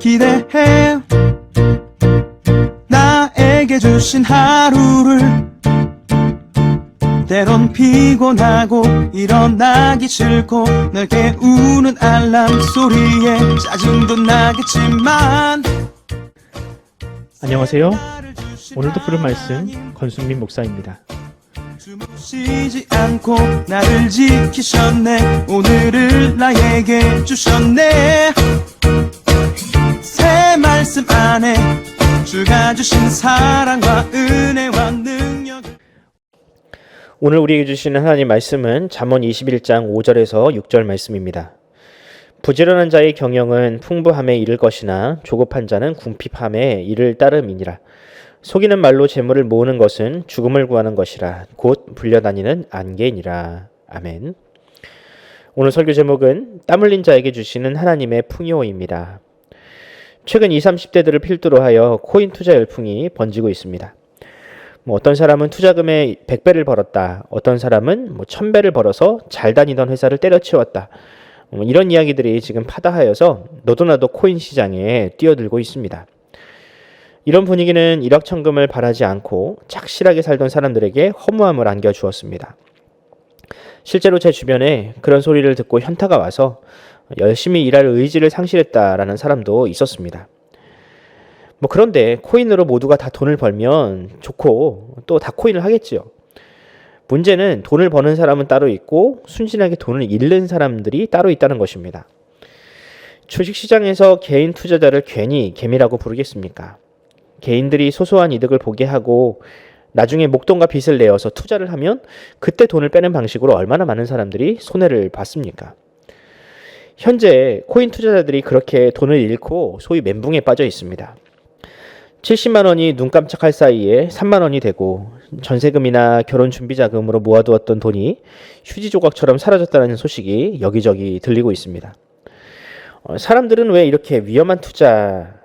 기대해 나에게 주신 하루를 때론 피곤하고 일어나기 싫고 널 깨우는 알람 소리에 짜증도 나겠지만 안녕하세요. 오늘도 부른 말씀 권순민 목사입니다. 쉬지 않고 나를 지키셨네. 오늘을 나에게 주셨네. 새 말씀 안에 주가 주신 사랑과 은혜와 능력. 오늘 우리에게 주시는 하나님 말씀은 잠언 21장 5절에서 6절 말씀입니다. 부지런한 자의 경영은 풍부함에 이를 것이나 조급한 자는 궁핍함에 이를 따름이니라. 속이는 말로 재물을 모으는 것은 죽음을 구하는 것이라 곧 불려다니는 안개니라. 아멘. 오늘 설교 제목은 땀 흘린 자에게 주시는 하나님의 풍요입니다. 최근 20, 30대들을 필두로 하여 코인 투자 열풍이 번지고 있습니다. 어떤 사람은 투자금의 100배를 벌었다. 어떤 사람은 1000배를 벌어서 잘 다니던 회사를 때려치웠다. 이런 이야기들이 지금 파다하여서 너도 나도 코인 시장에 뛰어들고 있습니다. 이런 분위기는 일확천금을 바라지 않고 착실하게 살던 사람들에게 허무함을 안겨주었습니다. 실제로 제 주변에 그런 소리를 듣고 현타가 와서 열심히 일할 의지를 상실했다라는 사람도 있었습니다. 그런데 코인으로 모두가 다 돈을 벌면 좋고 또 다 코인을 하겠지요. 문제는 돈을 버는 사람은 따로 있고 순진하게 돈을 잃는 사람들이 따로 있다는 것입니다. 주식시장에서 개인 투자자를 괜히 개미라고 부르겠습니까? 개인들이 소소한 이득을 보게 하고 나중에 목돈과 빚을 내어서 투자를 하면 그때 돈을 빼는 방식으로 얼마나 많은 사람들이 손해를 봤습니까? 현재 코인 투자자들이 그렇게 돈을 잃고 소위 멘붕에 빠져 있습니다. 70만 원이 눈 깜짝할 사이에 3만 원이 되고 전세금이나 결혼 준비자금으로 모아두었던 돈이 휴지 조각처럼 사라졌다는 소식이 여기저기 들리고 있습니다. 사람들은 왜 이렇게 위험한 투자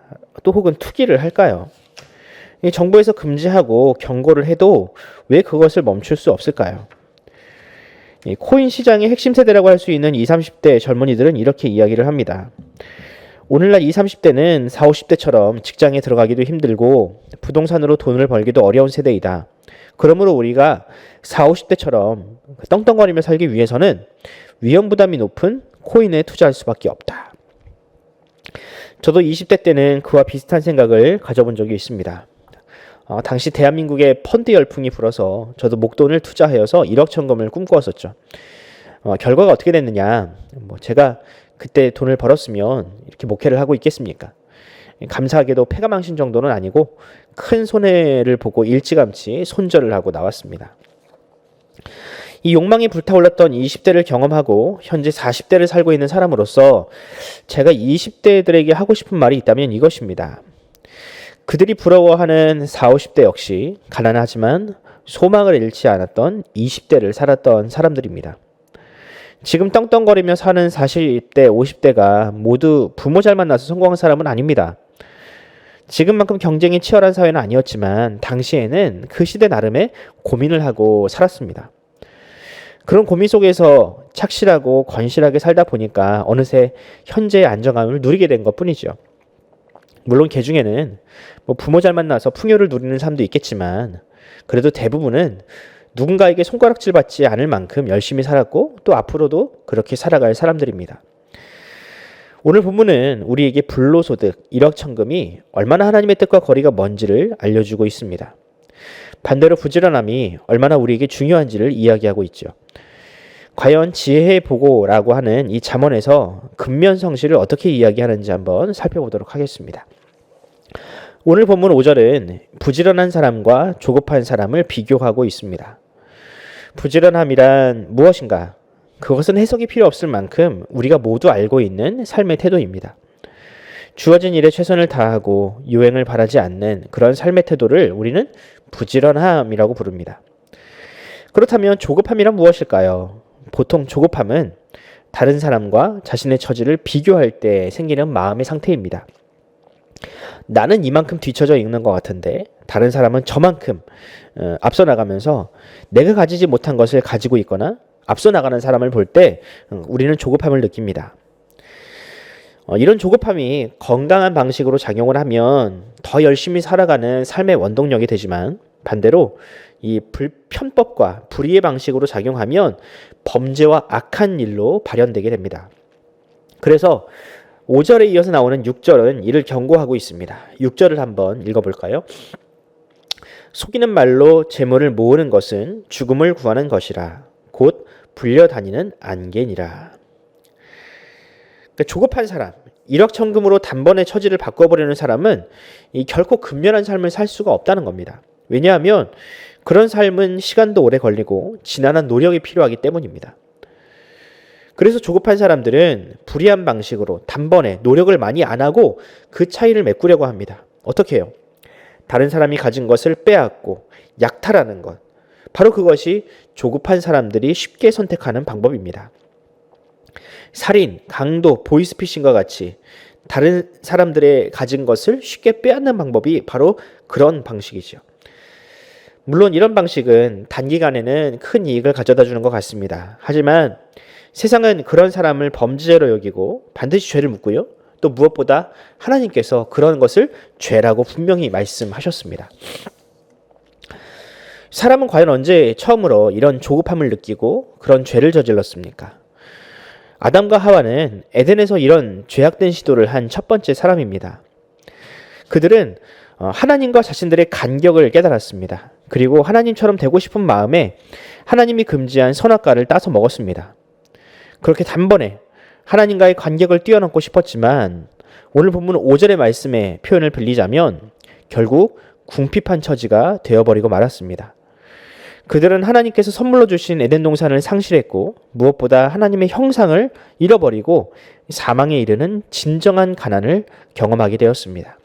또 혹은 투기를 할까요? 정부에서 금지하고 경고를 해도 왜 그것을 멈출 수 없을까요? 코인 시장의 핵심 세대라고 할 수 있는 20, 30대 젊은이들은 이렇게 이야기를 합니다. 오늘날 20, 30대는 40, 50대처럼 직장에 들어가기도 힘들고 부동산으로 돈을 벌기도 어려운 세대이다. 그러므로 우리가 40, 50대처럼 떵떵거리며 살기 위해서는 위험 부담이 높은 코인에 투자할 수밖에 없다. 저도 20대 때는 그와 비슷한 생각을 가져본 적이 있습니다. 당시 대한민국의 펀드 열풍이 불어서 저도 목돈을 투자하여서 일확천금을 꿈꾸었었죠. 결과가 어떻게 됐느냐? 제가 그때 돈을 벌었으면 이렇게 목회를 하고 있겠습니까? 감사하게도 패가망신 정도는 아니고 큰 손해를 보고 일찌감치 손절을 하고 나왔습니다. 이 욕망이 불타올랐던 20대를 경험하고 현재 40대를 살고 있는 사람으로서 제가 20대들에게 하고 싶은 말이 있다면 이것입니다. 그들이 부러워하는 40, 50대 역시 가난하지만 소망을 잃지 않았던 20대를 살았던 사람들입니다. 지금 떵떵거리며 사는 40대, 50대가 모두 부모 잘 만나서 성공한 사람은 아닙니다. 지금만큼 경쟁이 치열한 사회는 아니었지만 당시에는 그 시대 나름의 고민을 하고 살았습니다. 그런 고민 속에서 착실하고 건실하게 살다 보니까 어느새 현재의 안정감을 누리게 된 것뿐이죠. 물론 그 중에는 부모 잘 만나서 풍요를 누리는 사람도 있겠지만 그래도 대부분은 누군가에게 손가락질 받지 않을 만큼 열심히 살았고 또 앞으로도 그렇게 살아갈 사람들입니다. 오늘 본문은 우리에게 불로소득, 일확천금이 얼마나 하나님의 뜻과 거리가 먼지를 알려주고 있습니다. 반대로 부지런함이 얼마나 우리에게 중요한지를 이야기하고 있죠. 과연 지혜의 보고라고 하는 이 잠언에서 근면성실을 어떻게 이야기하는지 한번 살펴보도록 하겠습니다. 오늘 본문 5절은 부지런한 사람과 조급한 사람을 비교하고 있습니다. 부지런함이란 무엇인가? 그것은 해석이 필요 없을 만큼 우리가 모두 알고 있는 삶의 태도입니다. 주어진 일에 최선을 다하고 유행을 바라지 않는 그런 삶의 태도를 우리는 부지런함이라고 부릅니다. 그렇다면 조급함이란 무엇일까요? 보통 조급함은 다른 사람과 자신의 처지를 비교할 때 생기는 마음의 상태입니다. 나는 이만큼 뒤처져 있는 것 같은데 다른 사람은 저만큼 앞서 나가면서 내가 가지지 못한 것을 가지고 있거나 앞서 나가는 사람을 볼 때 우리는 조급함을 느낍니다. 이런 조급함이 건강한 방식으로 작용을 하면 더 열심히 살아가는 삶의 원동력이 되지만 반대로 이 불편법과 불의의 방식으로 작용하면 범죄와 악한 일로 발현되게 됩니다. 그래서 5절에 이어서 나오는 6절은 이를 경고하고 있습니다. 6절을 한번 읽어볼까요? 속이는 말로 재물을 모으는 것은 죽음을 구하는 것이라 곧 불려다니는 안개니라. 그러니까 조급한 사람, 일확천금으로 단번에 처지를 바꿔버리는 사람은 결코 근면한 삶을 살 수가 없다는 겁니다. 왜냐하면 그런 삶은 시간도 오래 걸리고 지난한 노력이 필요하기 때문입니다. 그래서 조급한 사람들은 불의한 방식으로 단번에 노력을 많이 안 하고 그 차이를 메꾸려고 합니다. 어떻게 해요? 다른 사람이 가진 것을 빼앗고 약탈하는 것. 바로 그것이 조급한 사람들이 쉽게 선택하는 방법입니다. 살인, 강도, 보이스피싱과 같이 다른 사람들의 가진 것을 쉽게 빼앗는 방법이 바로 그런 방식이죠. 물론 이런 방식은 단기간에는 큰 이익을 가져다 주는 것 같습니다. 하지만 세상은 그런 사람을 범죄자로 여기고 반드시 죄를 묻고요. 또 무엇보다 하나님께서 그런 것을 죄라고 분명히 말씀하셨습니다. 사람은 과연 언제 처음으로 이런 조급함을 느끼고 그런 죄를 저질렀습니까? 아담과 하와는 에덴에서 이런 죄악된 시도를 한 첫 번째 사람입니다. 그들은 하나님과 자신들의 간격을 깨달았습니다. 그리고 하나님처럼 되고 싶은 마음에 하나님이 금지한 선악과를 따서 먹었습니다. 그렇게 단번에 하나님과의 간격을 뛰어넘고 싶었지만 오늘 본문 5절의 말씀의 표현을 빌리자면 결국 궁핍한 처지가 되어버리고 말았습니다. 그들은 하나님께서 선물로 주신 에덴 동산을 상실했고 무엇보다 하나님의 형상을 잃어버리고 사망에 이르는 진정한 가난을 경험하게 되었습니다.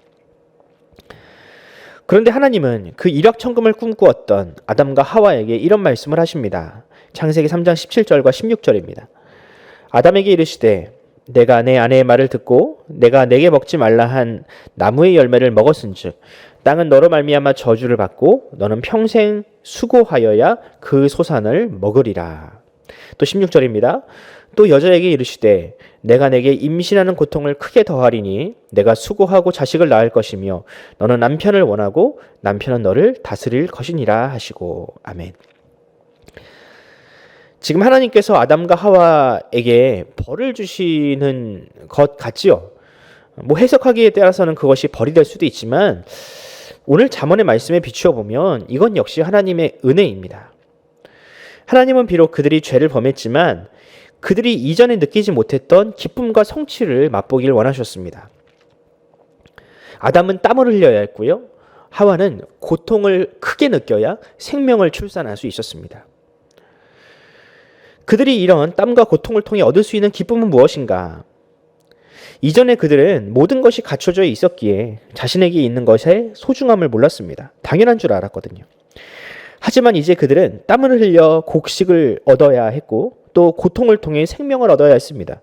그런데 하나님은 그 일확천금을 꿈꾸었던 아담과 하와에게 이런 말씀을 하십니다. 창세기 3장 17절과 16절입니다. 아담에게 이르시되 내가 내 아내의 말을 듣고 내가 내게 먹지 말라 한 나무의 열매를 먹었은즉 땅은 너로 말미암아 저주를 받고 너는 평생 수고하여야 그 소산을 먹으리라. 또 16절입니다. 또 여자에게 이르시되 내가 내게 임신하는 고통을 크게 더하리니 내가 수고하고 자식을 낳을 것이며 너는 남편을 원하고 남편은 너를 다스릴 것이니라 하시고. 아멘. 지금 하나님께서 아담과 하와에게 벌을 주시는 것 같지요. 해석하기에 따라서는 그것이 벌이 될 수도 있지만 오늘 잠언의 말씀에 비추어 보면 이건 역시 하나님의 은혜입니다. 하나님은 비록 그들이 죄를 범했지만 그들이 이전에 느끼지 못했던 기쁨과 성취를 맛보기를 원하셨습니다. 아담은 땀을 흘려야 했고요. 하와는 고통을 크게 느껴야 생명을 출산할 수 있었습니다. 그들이 이런 땀과 고통을 통해 얻을 수 있는 기쁨은 무엇인가? 이전에 그들은 모든 것이 갖춰져 있었기에 자신에게 있는 것의 소중함을 몰랐습니다. 당연한 줄 알았거든요. 하지만 이제 그들은 땀을 흘려 곡식을 얻어야 했고 또 고통을 통해 생명을 얻어야 했습니다.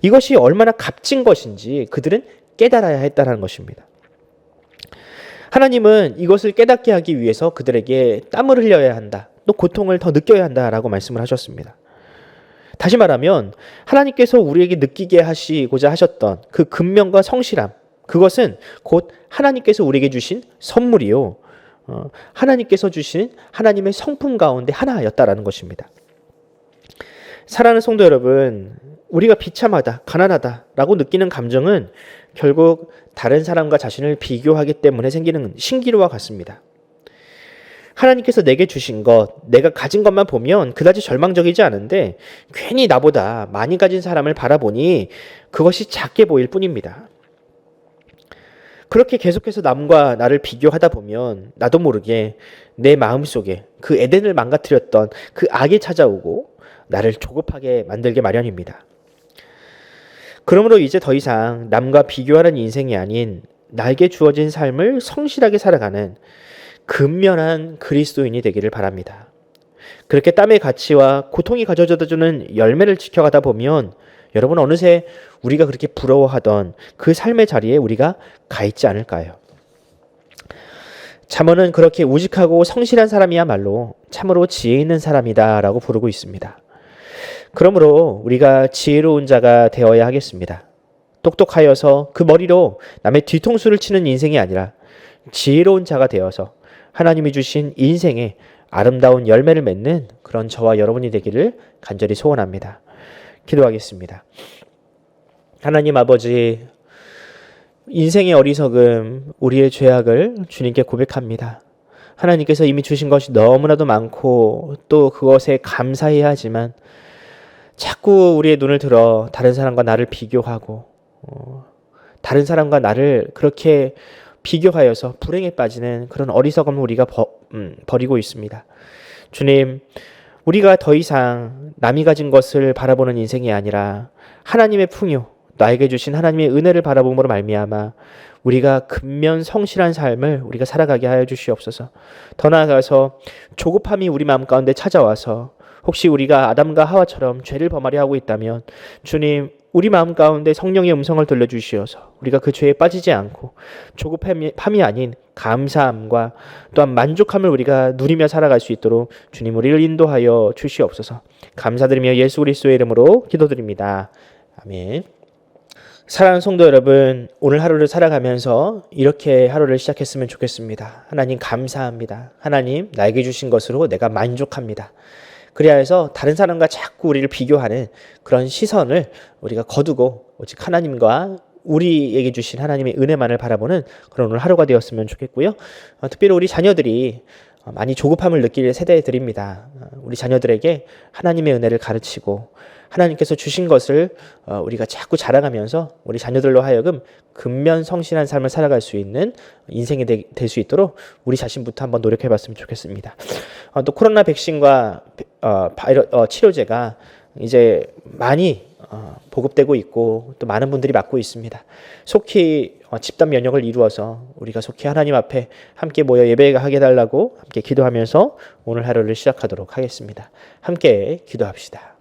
이것이 얼마나 값진 것인지 그들은 깨달아야 했다는 것입니다. 하나님은 이것을 깨닫게 하기 위해서 그들에게 땀을 흘려야 한다. 또 고통을 더 느껴야 한다라고 말씀을 하셨습니다. 다시 말하면 하나님께서 우리에게 느끼게 하시고자 하셨던 그 근면과 성실함, 그것은 곧 하나님께서 우리에게 주신 선물이요, 하나님께서 주신 하나님의 성품 가운데 하나였다라는 것입니다. 사랑하는 성도 여러분, 우리가 비참하다, 가난하다라고 느끼는 감정은 결국 다른 사람과 자신을 비교하기 때문에 생기는 신기루와 같습니다. 하나님께서 내게 주신 것, 내가 가진 것만 보면 그다지 절망적이지 않은데 괜히 나보다 많이 가진 사람을 바라보니 그것이 작게 보일 뿐입니다. 그렇게 계속해서 남과 나를 비교하다 보면 나도 모르게 내 마음속에 그 에덴을 망가뜨렸던 그 악이 찾아오고 나를 조급하게 만들게 마련입니다. 그러므로 이제 더 이상 남과 비교하는 인생이 아닌 나에게 주어진 삶을 성실하게 살아가는 근면한 그리스도인이 되기를 바랍니다. 그렇게 땀의 가치와 고통이 가져다주는 열매를 지켜가다 보면 여러분 어느새 우리가 그렇게 부러워하던 그 삶의 자리에 우리가 가 있지 않을까요? 잠언은 그렇게 우직하고 성실한 사람이야말로 참으로 지혜 있는 사람이다 라고 부르고 있습니다. 그러므로 우리가 지혜로운 자가 되어야 하겠습니다. 똑똑하여서 그 머리로 남의 뒤통수를 치는 인생이 아니라 지혜로운 자가 되어서 하나님이 주신 인생의 아름다운 열매를 맺는 그런 저와 여러분이 되기를 간절히 소원합니다. 기도하겠습니다. 하나님 아버지, 인생의 어리석음, 우리의 죄악을 주님께 고백합니다. 하나님께서 이미 주신 것이 너무나도 많고 또 그것에 감사해야 하지만 자꾸 우리의 눈을 들어 다른 사람과 나를 비교하고 다른 사람과 나를 그렇게 비교하여서 불행에 빠지는 그런 어리석음을 우리가 버리고 있습니다. 주님, 우리가 더 이상 남이 가진 것을 바라보는 인생이 아니라 하나님의 풍요, 나에게 주신 하나님의 은혜를 바라봄으로 말미암아 우리가 근면 성실한 삶을 우리가 살아가게 하여 주시옵소서. 더 나아가서 조급함이 우리 마음 가운데 찾아와서 혹시 우리가 아담과 하와처럼 죄를 범하려 하고 있다면 주님, 우리 마음 가운데 성령의 음성을 들려주시어서 우리가 그 죄에 빠지지 않고 조급함이 아닌 감사함과 또한 만족함을 우리가 누리며 살아갈 수 있도록 주님 우리를 인도하여 주시옵소서. 감사드리며 예수 그리스도의 이름으로 기도드립니다. 아멘. 사랑하는 성도 여러분, 오늘 하루를 살아가면서 이렇게 하루를 시작했으면 좋겠습니다. 하나님 감사합니다. 하나님 나에게 주신 것으로 내가 만족합니다. 그래야 해서 다른 사람과 자꾸 우리를 비교하는 그런 시선을 우리가 거두고 오직 하나님과 우리에게 주신 하나님의 은혜만을 바라보는 그런 오늘 하루가 되었으면 좋겠고요. 특별히 우리 자녀들이 많이 조급함을 느낄 세대들입니다. 우리 자녀들에게 하나님의 은혜를 가르치고 하나님께서 주신 것을 우리가 자꾸 자랑하면서 우리 자녀들로 하여금 근면 성실한 삶을 살아갈 수 있는 인생이 될 수 있도록 우리 자신부터 한번 노력해 봤으면 좋겠습니다. 또 코로나 백신과 치료제가 이제 많이 보급되고 있고 또 많은 분들이 맞고 있습니다. 속히 집단 면역을 이루어서 우리가 속히 하나님 앞에 함께 모여 예배하게 달라고 함께 기도하면서 오늘 하루를 시작하도록 하겠습니다. 함께 기도합시다.